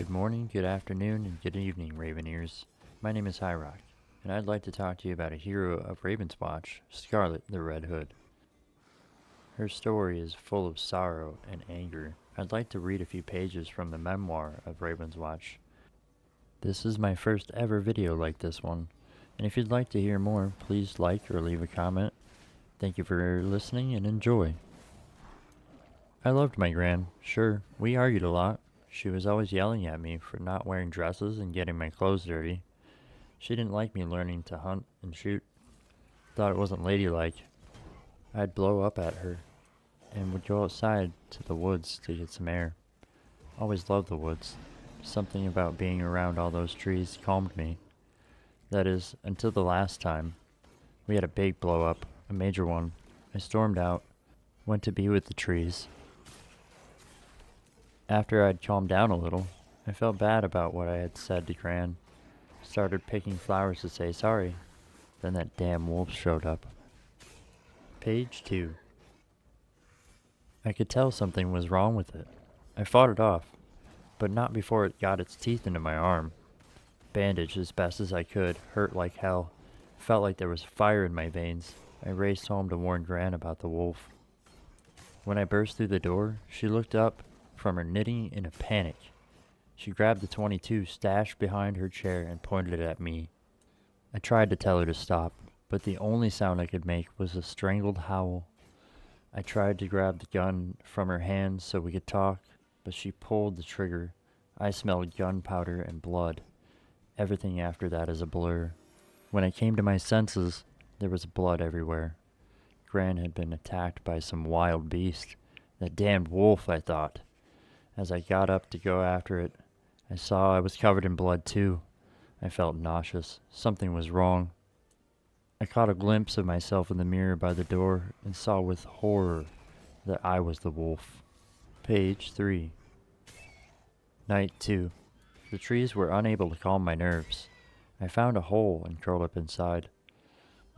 Good morning, good afternoon, and good evening, Raveneers. My name is Hyrock, and I'd like to talk to you about a hero of Ravenswatch, Scarlet the Red Hood. Her story is full of sorrow and anger. I'd like to read a few pages from the memoir of Ravenswatch. This is my first ever video like this one, and if you'd like to hear more, please like or leave a comment. Thank you for listening and enjoy. I loved my gran. Sure, we argued a lot. She was always yelling at me for not wearing dresses and getting my clothes dirty. She didn't like me learning to hunt and shoot. Thought it wasn't ladylike. I'd blow up at her and would go outside to the woods to get some air. Always loved the woods. Something about being around all those trees calmed me. That is, until the last time. We had a big blow up, a major one. I stormed out, went to be with the trees. After I'd calmed down a little, I felt bad about what I had said to Gran. Started picking flowers to say sorry. Then that damn wolf showed up. Page 2. I could tell something was wrong with it. I fought it off, but not before it got its teeth into my arm. Bandaged as best as I could, hurt like hell. Felt like there was fire in my veins. I raced home to warn Gran about the wolf. When I burst through the door, she looked up from her knitting in a panic. She grabbed the .22 stashed behind her chair and pointed it at me. I tried to tell her to stop, but the only sound I could make was a strangled howl. I tried to grab the gun from her hands so we could talk, but she pulled the trigger. I smelled gunpowder and blood. Everything after that is a blur. When I came to my senses, there was blood everywhere. Gran had been attacked by some wild beast. That damned wolf, I thought. As I got up to go after it, I saw I was covered in blood too. I felt nauseous. Something was wrong. I caught a glimpse of myself in the mirror by the door and saw with horror that I was the wolf. Page 3. Night 2. The trees were unable to calm my nerves. I found a hole and curled up inside.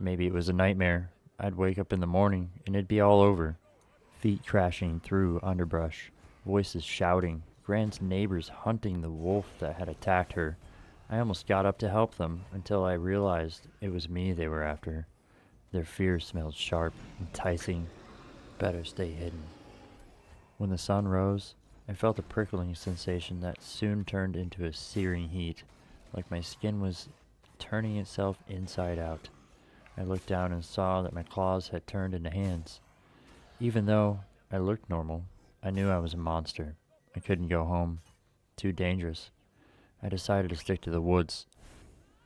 Maybe it was a nightmare. I'd wake up in the morning and it'd be all over. Feet crashing through underbrush. Voices shouting, Gran's neighbors hunting the wolf that had attacked her. I almost got up to help them until I realized it was me they were after. Their fear smelled sharp, enticing. Better stay hidden. When the sun rose, I felt a prickling sensation that soon turned into a searing heat, like my skin was turning itself inside out. I looked down and saw that my claws had turned into hands. Even though I looked normal, I knew I was a monster. I couldn't go home. Too dangerous. I decided to stick to the woods.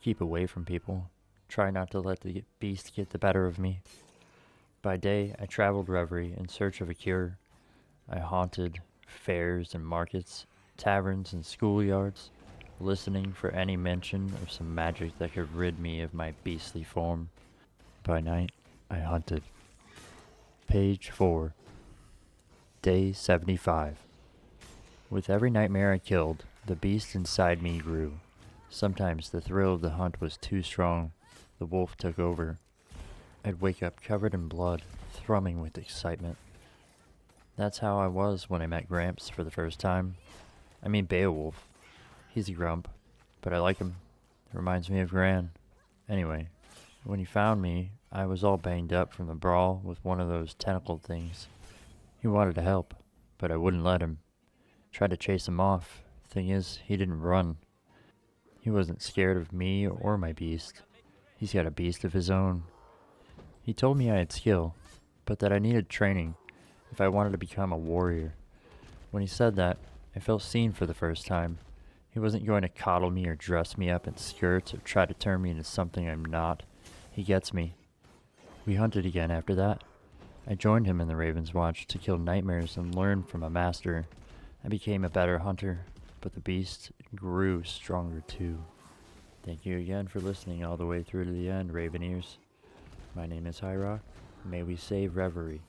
Keep away from people. Try not to let the beast get the better of me. By day, I traveled Reverie in search of a cure. I haunted fairs and markets, taverns and schoolyards, listening for any mention of some magic that could rid me of my beastly form. By night, I hunted. Page 4. Day 75. With every nightmare I killed, the beast inside me grew. Sometimes the thrill of the hunt was too strong. The wolf took over. I'd wake up covered in blood, thrumming with excitement. That's how I was when I met Gramps for the first time. I mean Beowulf. He's a grump, but I like him. Reminds me of Gran. Anyway, when he found me, I was all banged up from the brawl with one of those tentacled things. He wanted to help, but I wouldn't let him. Tried to chase him off. Thing is, he didn't run. He wasn't scared of me or my beast. He's got a beast of his own. He told me I had skill, but that I needed training if I wanted to become a warrior. When he said that, I felt seen for the first time. He wasn't going to coddle me or dress me up in skirts or try to turn me into something I'm not. He gets me. We hunted again after that. I joined him in the Ravenswatch to kill nightmares and learn from a master. I became a better hunter, but the beast grew stronger too. Thank you again for listening all the way through to the end, Raveneers. My name is Hyrock. May we save Reverie.